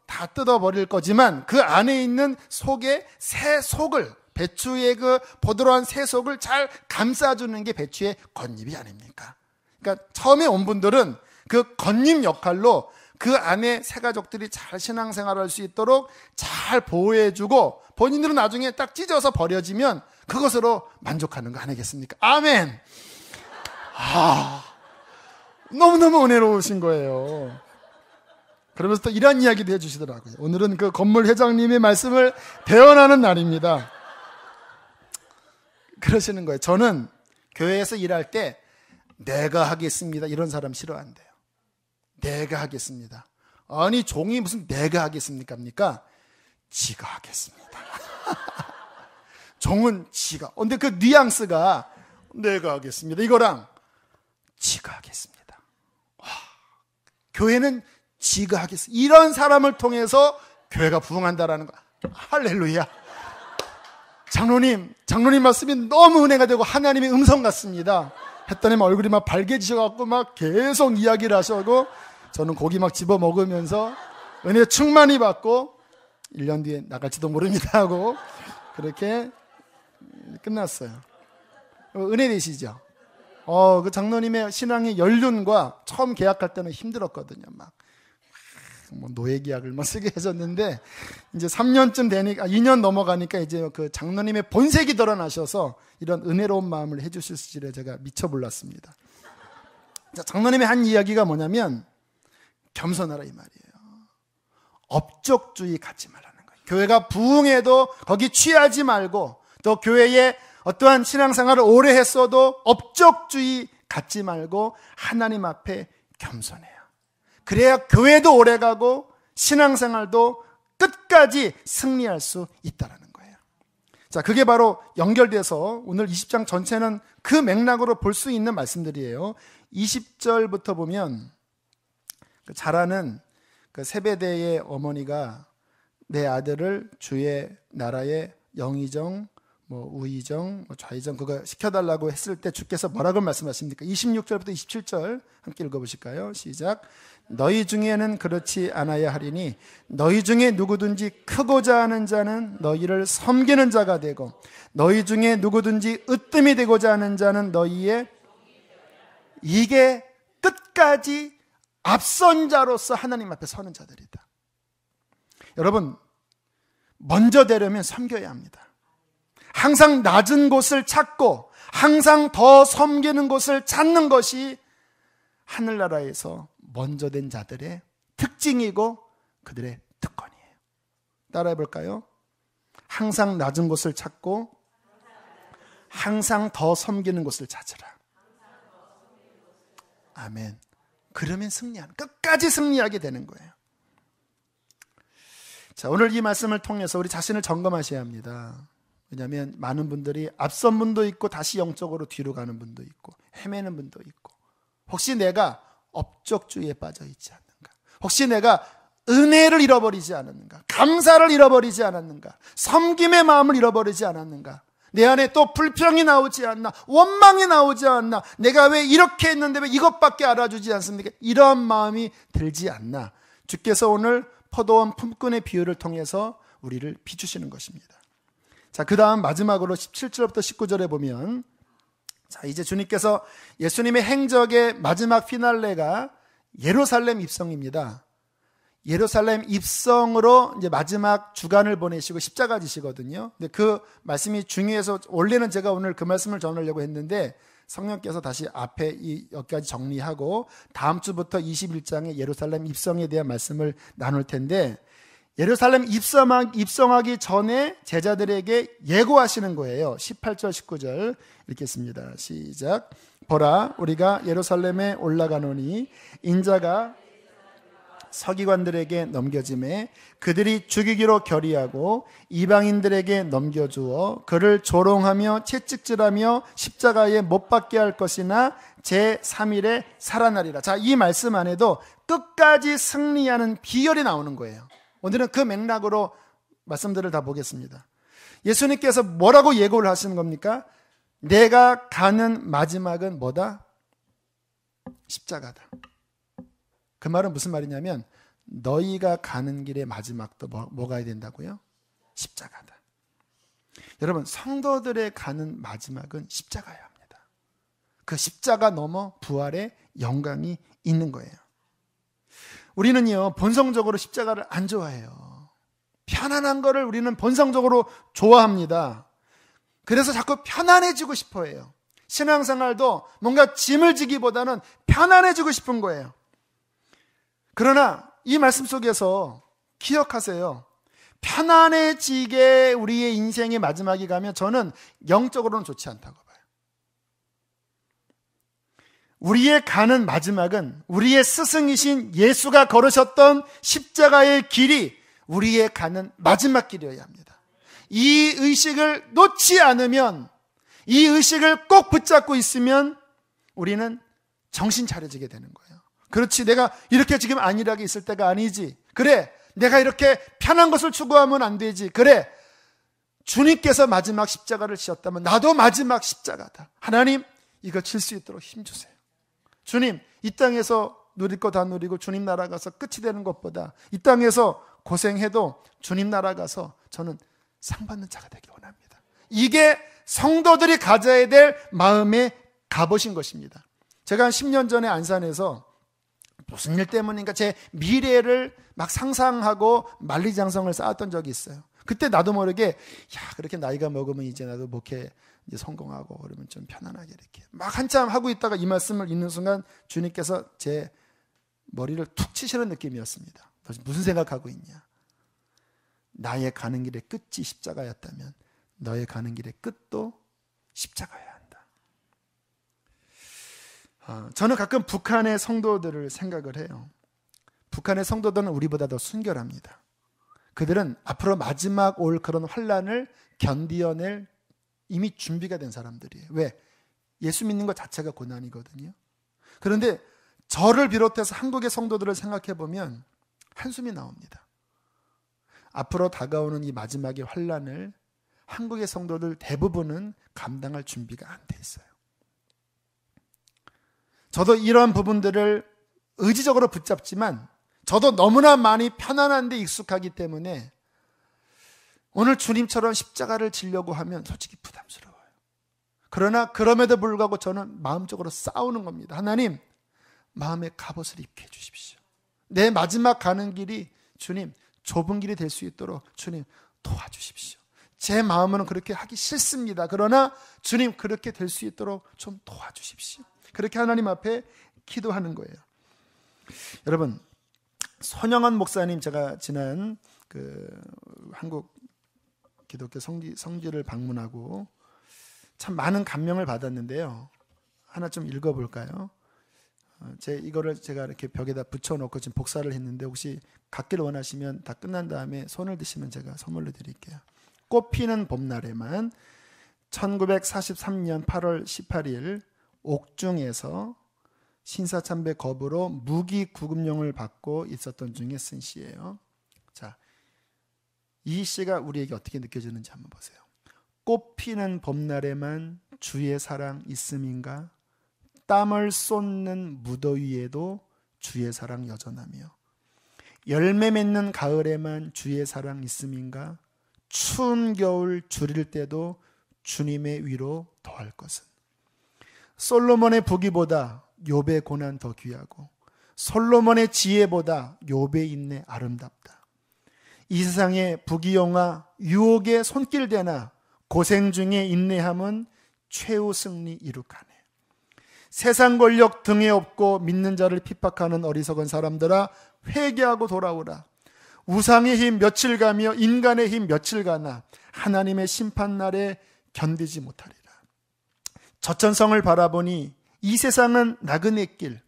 다 뜯어버릴 거지만 그 안에 있는 속에 새 속을, 배추의 그 보드러운 새 속을 잘 감싸주는 게 배추의 겉잎이 아닙니까? 그러니까 처음에 온 분들은 그 겉잎 역할로 그 안에 새 가족들이 잘 신앙생활을 할 수 있도록 잘 보호해주고, 본인들은 나중에 딱 찢어서 버려지면 그것으로 만족하는 거 아니겠습니까? 아멘. 너무너무 은혜로우신 거예요. 그러면서 또 이런 이야기도 해주시더라고요. 오늘은 그 건물 회장님의 말씀을 대언하는 날입니다. 그러시는 거예요. 저는 교회에서 일할 때 내가 하겠습니다, 이런 사람 싫어한대요. 내가 하겠습니다. 아니 종이 무슨 내가 하겠습니까? 지가 하겠습니다. 종은 지가. 근데 그 뉘앙스가 내가 하겠습니다. 이거랑 지가 하겠습니다. 와, 교회는 지가 하겠습니다. 이런 사람을 통해서 교회가 부흥한다라는 거. 할렐루야. 장로님 말씀이 너무 은혜가 되고 하나님의 음성 같습니다. 했더니 막 얼굴이 막 발개지셔갖고 막 계속 이야기를 하셔고 저는 고기 막 집어 먹으면서 은혜 충만히 받고 1년 뒤에 나갈지도 모릅니다 하고 그렇게 끝났어요. 은혜 되시죠? 그 장로님의 신앙의 연륜과 처음 계약할 때는 힘들었거든요. 막 뭐 노예 계약을 막 쓰게 해줬는데 이제 3년쯤 되니까 2년 넘어가니까 이제 그 장로님의 본색이 드러나셔서 이런 은혜로운 마음을 해주실 줄에 제가 미처 몰랐습니다. 자, 장로님의 한 이야기가 뭐냐면 겸손하라 이 말이에요. 업적주의 갖지 말라는 거예요. 교회가 부흥해도 거기 취하지 말고 또 교회에 어떠한 신앙생활을 오래 했어도 업적주의 갖지 말고 하나님 앞에 겸손해요. 그래야 교회도 오래가고 신앙생활도 끝까지 승리할 수 있다는 거예요. 자, 그게 바로 연결돼서 오늘 20장 전체는 그 맥락으로 볼 수 있는 말씀들이에요. 20절부터 보면 자라는 그 세베대의 어머니가 내 아들을 주의 나라의 영의정, 우의정, 좌의정 그거 시켜달라고 했을 때 주께서 뭐라고 말씀하십니까? 26절부터 27절 함께 읽어보실까요? 시작. 너희 중에는 그렇지 않아야 하리니 너희 중에 누구든지 크고자 하는 자는 너희를 섬기는 자가 되고 너희 중에 누구든지 으뜸이 되고자 하는 자는 너희의 이게 끝까지 앞선 자로서 하나님 앞에 서는 자들이다. 여러분, 먼저 되려면 섬겨야 합니다. 항상 낮은 곳을 찾고 항상 더 섬기는 곳을 찾는 것이 하늘나라에서 먼저 된 자들의 특징이고 그들의 특권이에요. 따라해 볼까요? 항상 낮은 곳을 찾고 항상 더 섬기는 곳을 찾으라. 아멘. 그러면 승리하는, 끝까지 승리하게 되는 거예요. 자, 오늘 이 말씀을 통해서 우리 자신을 점검하셔야 합니다. 왜냐하면 많은 분들이 앞선 분도 있고 다시 영적으로 뒤로 가는 분도 있고 헤매는 분도 있고 혹시 내가 업적주의에 빠져 있지 않는가? 혹시 내가 은혜를 잃어버리지 않았는가? 감사를 잃어버리지 않았는가? 섬김의 마음을 잃어버리지 않았는가? 내 안에 또 불평이 나오지 않나? 원망이 나오지 않나? 내가 왜 이렇게 했는데 왜 이것밖에 알아주지 않습니까? 이런 마음이 들지 않나? 주께서 오늘 포도원 품꾼의 비유를 통해서 우리를 비추시는 것입니다. 자, 그 다음 마지막으로 17절부터 19절에 보면, 자, 이제 주님께서 예수님의 행적의 마지막 피날레가 예루살렘 입성입니다. 예루살렘 입성으로 이제 마지막 주간을 보내시고 십자가 지시거든요. 근데 그 말씀이 중요해서 원래는 제가 오늘 그 말씀을 전하려고 했는데 성령께서 다시 앞에 여기까지 정리하고 다음 주부터 21장의 예루살렘 입성에 대한 말씀을 나눌 텐데, 예루살렘 입성하기 전에 제자들에게 예고하시는 거예요. 18절 19절 읽겠습니다. 시작. 보라, 우리가 예루살렘에 올라가노니 인자가 서기관들에게 넘겨짐에 그들이 죽이기로 결의하고 이방인들에게 넘겨주어 그를 조롱하며 채찍질하며 십자가에 못 박게 할 것이나 제3일에 살아나리라. 자, 이 말씀 안에도 끝까지 승리하는 비결이 나오는 거예요. 오늘은 그 맥락으로 말씀들을 다 보겠습니다. 예수님께서 뭐라고 예고를 하시는 겁니까? 내가 가는 마지막은 뭐다? 십자가다. 그 말은 무슨 말이냐면 너희가 가는 길의 마지막도 뭐가 해야 된다고요? 십자가다. 여러분, 성도들의 가는 마지막은 십자가여야 합니다. 그 십자가 넘어 부활의 영광이 있는 거예요. 우리는요, 본성적으로 십자가를 안 좋아해요. 편안한 거를 우리는 본성적으로 좋아합니다. 그래서 자꾸 편안해지고 싶어 해요. 신앙생활도 뭔가 짐을 지기보다는 편안해지고 싶은 거예요. 그러나 이 말씀 속에서 기억하세요. 편안해지게 우리의 인생의 마지막이 가면 저는 영적으로는 좋지 않다고 봐요. 우리의 가는 마지막은 우리의 스승이신 예수가 걸으셨던 십자가의 길이 우리의 가는 마지막 길이어야 합니다. 이 의식을 놓지 않으면, 이 의식을 꼭 붙잡고 있으면 우리는 정신 차려지게 되는 거예요. 그렇지, 내가 이렇게 지금 안일하게 있을 때가 아니지. 그래, 내가 이렇게 편한 것을 추구하면 안 되지. 그래, 주님께서 마지막 십자가를 지었다면 나도 마지막 십자가다. 하나님, 이거 질 수 있도록 힘주세요. 주님, 이 땅에서 누릴 거 다 누리고 주님 나라 가서 끝이 되는 것보다 이 땅에서 고생해도 주님 나라 가서 저는 상 받는 자가 되기 원합니다. 이게 성도들이 가져야 될 마음의 갑옷인 것입니다. 제가 한 10년 전에 안산에서 무슨 일 때문인가 제 미래를 막 상상하고 만리장성을 쌓았던 적이 있어요. 그때 나도 모르게 그렇게 나이가 먹으면 이제 나도 목회 이제 성공하고 그러면 좀 편안하게 이렇게 막 한참 하고 있다가 이 말씀을 읽는 순간 주님께서 제 머리를 툭 치시는 느낌이었습니다. 너 무슨 생각하고 있냐? 나의 가는 길의 끝이 십자가였다면 너의 가는 길의 끝도 십자가여야 한다. 저는 가끔 북한의 성도들을 생각을 해요. 북한의 성도들은 우리보다 더 순결합니다. 그들은 앞으로 마지막 올 그런 환난을 견디어낼 이미 준비가 된 사람들이에요. 왜? 예수 믿는 것 자체가 고난이거든요. 그런데 저를 비롯해서 한국의 성도들을 생각해 보면 한숨이 나옵니다. 앞으로 다가오는 이 마지막의 환난을 한국의 성도들 대부분은 감당할 준비가 안 돼 있어요. 저도 이런 부분들을 의지적으로 붙잡지만 저도 너무나 많이 편안한 데 익숙하기 때문에 오늘 주님처럼 십자가를 지려고 하면 솔직히 부담스러워요. 그러나 그럼에도 불구하고 저는 마음적으로 싸우는 겁니다. 하나님, 마음의 갑옷을 입게 해주십시오. 내 마지막 가는 길이 주님 좁은 길이 될 수 있도록 주님 도와주십시오. 제 마음은 그렇게 하기 싫습니다. 그러나 주님 그렇게 될 수 있도록 좀 도와주십시오. 그렇게 하나님 앞에 기도하는 거예요. 여러분, 손영원 목사님, 제가 지난 한국 기독교 성지를 방문하고 참 많은 감명을 받았는데요. 하나 좀 읽어볼까요? 이거를 제가 이렇게 벽에다 붙여놓고 지금 복사를 했는데 혹시 갖기를 원하시면 다 끝난 다음에 손을 드시면 제가 선물로 드릴게요. 꽃피는 봄날에만 1943년 8월 18일 옥중에서 신사참배 거부로 무기 구금령을 받고 있었던 중에 쓴 시예요. 자, 이 시가 우리에게 어떻게 느껴지는지 한번 보세요. 꽃피는 봄날에만 주의 사랑 있음인가? 땀을 쏟는 무더위에도 주의 사랑 여전하며 열매 맺는 가을에만 주의 사랑 있음인가? 추운 겨울 줄일 때도 주님의 위로 더할 것은 솔로몬의 부귀보다 욥의 고난 더 귀하고 솔로몬의 지혜보다 욥의 인내 아름답다. 이 세상의 부귀영화 유혹의 손길대나 고생 중에 인내함은 최후 승리 이룩하네. 세상 권력 등에 업고 믿는 자를 핍박하는 어리석은 사람들아 회개하고 돌아오라. 우상의 힘 며칠 가며 인간의 힘 며칠 가나 하나님의 심판날에 견디지 못하리라. 저천성을 바라보니 이 세상은 나그네 길,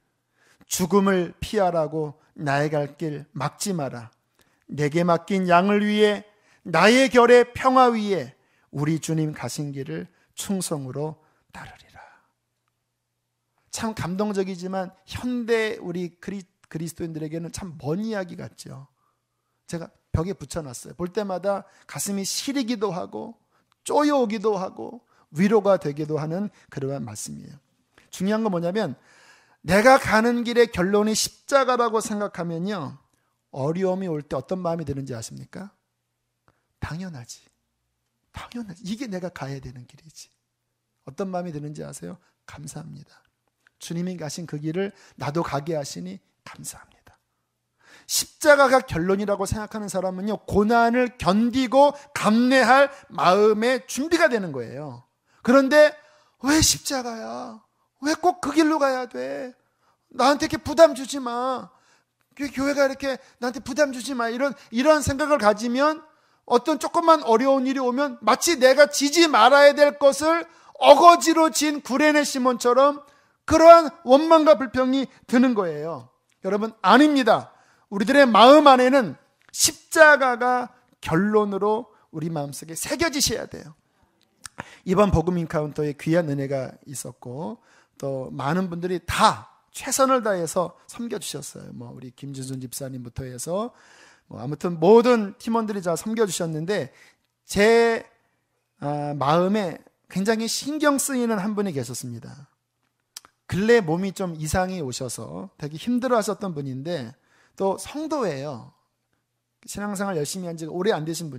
죽음을 피하라고 나의 갈 길 막지 마라. 내게 맡긴 양을 위해 나의 결의 평화 위에 우리 주님 가신 길을 충성으로 따르리라. 참 감동적이지만 현대 우리 그리스도인들에게는 참 먼 이야기 같죠. 제가 벽에 붙여놨어요. 볼 때마다 가슴이 시리기도 하고 쪼여오기도 하고 위로가 되기도 하는 그러한 말씀이에요. 중요한 건 뭐냐면 내가 가는 길의 결론이 십자가라고 생각하면요, 어려움이 올 때 어떤 마음이 드는지 아십니까? 당연하지. 이게 내가 가야 되는 길이지. 어떤 마음이 드는지 아세요? 감사합니다. 주님이 가신 그 길을 나도 가게 하시니 감사합니다. 십자가가 결론이라고 생각하는 사람은요, 고난을 견디고 감내할 마음의 준비가 되는 거예요. 그런데 왜 십자가야? 왜 꼭 그 길로 가야 돼? 나한테 이렇게 부담 주지 마. 교회가 이렇게 나한테 부담 주지 마. 이런 생각을 가지면 어떤 조금만 어려운 일이 오면 마치 내가 지지 말아야 될 것을 어거지로 진 구레네 시몬처럼 그러한 원망과 불평이 드는 거예요. 여러분, 아닙니다. 우리들의 마음 안에는 십자가가 결론으로 우리 마음속에 새겨지셔야 돼요. 이번 복음 인카운터에 귀한 은혜가 있었고 또 많은 분들이 다 최선을 다해서 섬겨주셨어요. 우리 김준순 집사님부터 해서 아무튼 모든 팀원들이 다 섬겨주셨는데 제 마음에 굉장히 신경 쓰이는 한 분이 계셨습니다. 근래 몸이 좀 이상이 오셔서 되게 힘들어 하셨던 분인데 또 성도예요. 신앙생활 열심히 한 지가 오래 안 되신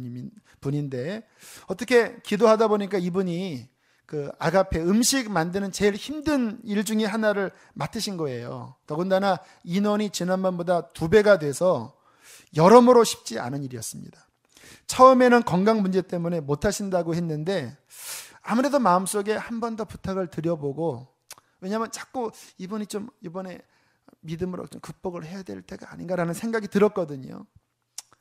분인데 어떻게 기도하다 보니까 이분이 그 아가페 음식 만드는 제일 힘든 일 중에 하나를 맡으신 거예요. 더군다나 인원이 지난번보다 2배가 돼서 여러모로 쉽지 않은 일이었습니다. 처음에는 건강 문제 때문에 못 하신다고 했는데 아무래도 마음속에 한 번 더 부탁을 드려보고, 왜냐하면 자꾸 이분이 좀 이번에 믿음으로 좀 극복을 해야 될 때가 아닌가라는 생각이 들었거든요.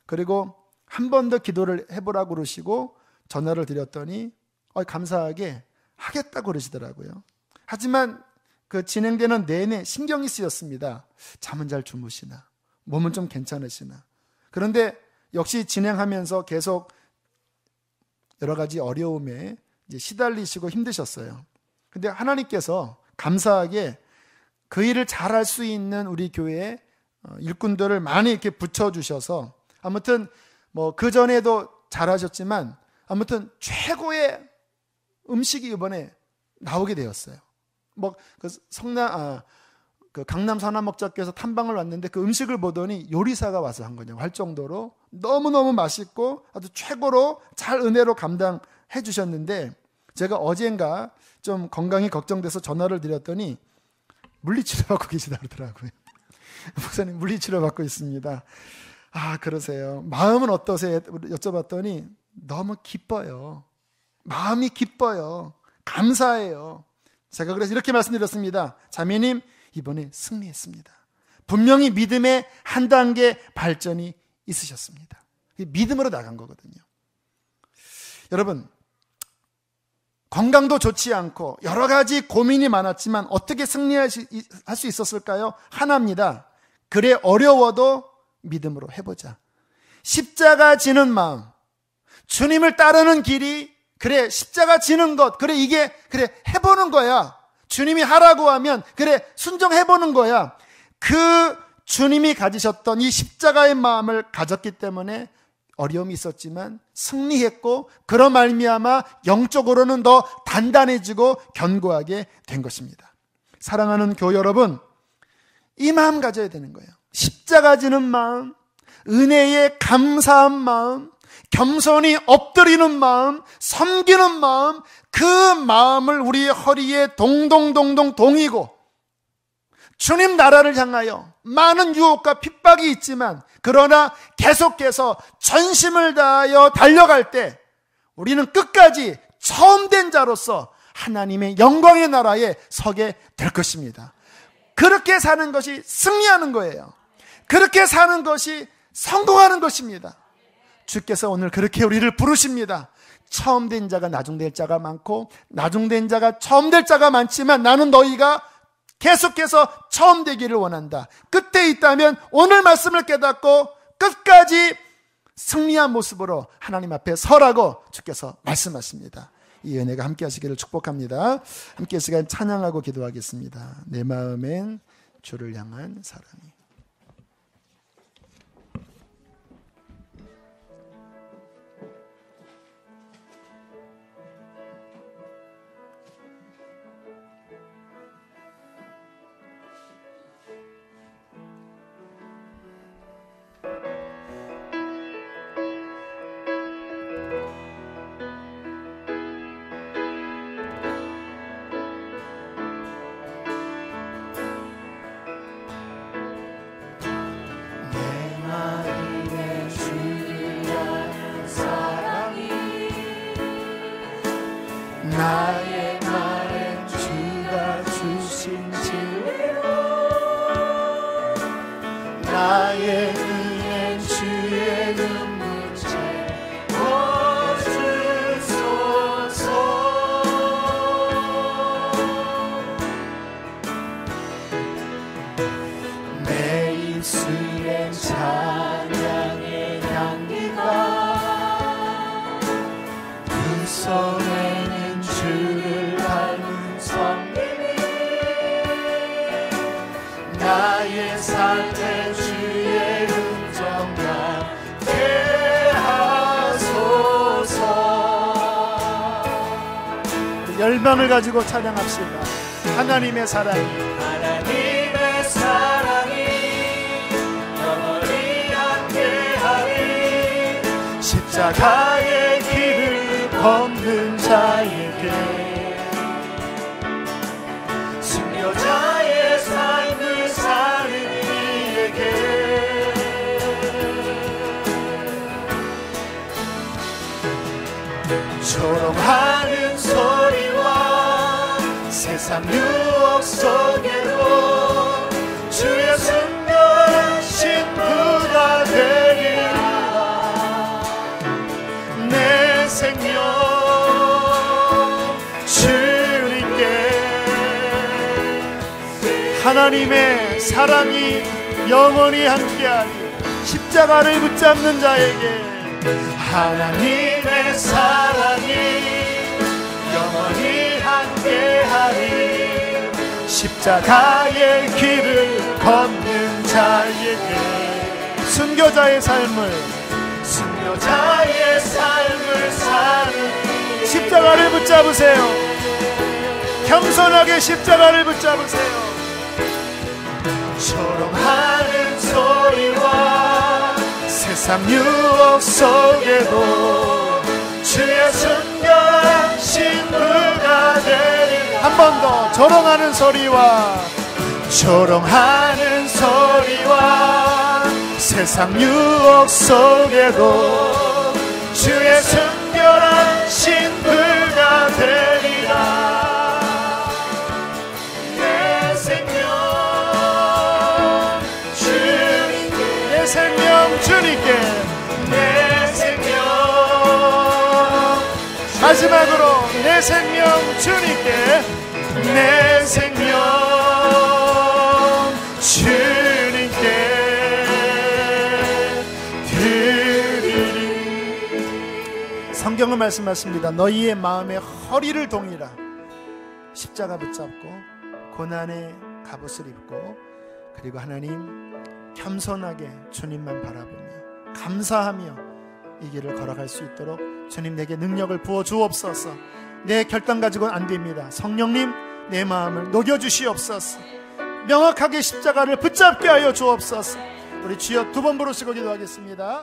그리고 한 번 더 기도를 해보라고 그러시고 전화를 드렸더니 감사하게 하겠다고 그러시더라고요. 하지만 그 진행되는 내내 신경이 쓰였습니다. 잠은 잘 주무시나, 몸은 좀 괜찮으시나. 그런데 역시 진행하면서 계속 여러 가지 어려움에 이제 시달리시고 힘드셨어요. 근데 하나님께서 감사하게 그 일을 잘할 수 있는 우리 교회에 일꾼들을 많이 이렇게 붙여주셔서 아무튼 그 전에도 잘하셨지만 아무튼 최고의 음식이 이번에 나오게 되었어요. 그 강남 선화목자께서 탐방을 왔는데 그 음식을 보더니 요리사가 와서 한 거냐고 할 정도로 너무너무 맛있고 아주 최고로 잘 은혜로 감당해 주셨는데, 제가 어젠가 좀 건강이 걱정돼서 전화를 드렸더니 물리치료 받고 계시다 그러더라고요. 목사님 물리치료 받고 있습니다. 그러세요. 마음은 어떠세요? 여쭤봤더니 너무 기뻐요. 마음이 기뻐요. 감사해요. 제가 그래서 이렇게 말씀드렸습니다. 자매님, 이번에 승리했습니다. 분명히 믿음의 한 단계 발전이 있으셨습니다. 믿음으로 나간 거거든요. 여러분, 건강도 좋지 않고 여러 가지 고민이 많았지만 어떻게 승리할 수 있었을까요? 하나입니다. 그래, 어려워도 믿음으로 해보자. 십자가 지는 마음, 주님을 따르는 길이, 그래 십자가 지는 것, 그래 이게 그래 해보는 거야. 주님이 하라고 하면 그래 순종해보는 거야. 그 주님이 가지셨던 이 십자가의 마음을 가졌기 때문에 어려움이 있었지만 승리했고, 그런 말미암아 영적으로는 더 단단해지고 견고하게 된 것입니다. 사랑하는 교회 여러분, 이 마음 가져야 되는 거예요. 십자가 지는 마음, 은혜에 감사한 마음, 겸손히 엎드리는 마음, 섬기는 마음, 그 마음을 우리의 허리에 동동동동 동이고, 주님 나라를 향하여 많은 유혹과 핍박이 있지만 그러나 계속해서 전심을 다하여 달려갈 때 우리는 끝까지 처음된 자로서 하나님의 영광의 나라에 서게 될 것입니다. 그렇게 사는 것이 승리하는 거예요. 그렇게 사는 것이 성공하는 것입니다. 주께서 오늘 그렇게 우리를 부르십니다. 처음 된 자가 나중될 자가 많고 나중된 자가 처음 될 자가 많지만 나는 너희가 계속해서 처음 되기를 원한다. 끝에 있다면 오늘 말씀을 깨닫고 끝까지 승리한 모습으로 하나님 앞에 서라고 주께서 말씀하십니다. 이 은혜가 함께 하시기를 축복합니다. 함께 시간 찬양하고 기도하겠습니다. 내 마음엔 주를 향한 사랑이. 나의 마음에 주가 주신 진리로 나의 눈엔 주의 눈물째 멈추소서. 주를 닮은 성님이 나의 삶의 주의 음성 갖게 하소서. 열망을 가지고 찬양합시다. 하나님의 사랑이 영원히 함께하리. 십자가의 길을 걷는 자에게 순교자의 삶을 사는 이에게 조롱하는 소리와 세상 유혹 속에도 주의 순결한 신부가 되리라. 내 생명 주님께 하나님의 사랑이 영원히 함께하리. 십자가를 붙잡는 자에게 하나님의 사랑이 영원히 함께하리. 십자가의 길을 걷는 자에게 순교자의 삶을 사는 십자가를 붙잡으세요. 겸손하게 십자가를 붙잡으세요. 조롱하는 소리와 세상 유혹 속에도 주의 순결한 신부가 되리라. 한 번 더. 조롱하는 소리와 세상 유혹 속에도 주의 순결한 신부가 되리라. 내 생명 주님께 내 생명 마지막으로 내 생명 주님께 내 생명 주님께 드리리. 성경은 말씀하십니다. 너희의 마음에 허리를 동이라. 십자가 붙잡고 고난의 갑옷을 입고 그리고 하나님 겸손하게 주님만 바라보며 감사하며 이 길을 걸어갈 수 있도록 주님 내게 능력을 부어 주옵소서. 내 결단 가지고는 안 됩니다. 성령님 내 마음을 녹여주시옵소서. 명확하게 십자가를 붙잡게 하여 주옵소서. 우리 주여 두 번 부르시고 기도하겠습니다.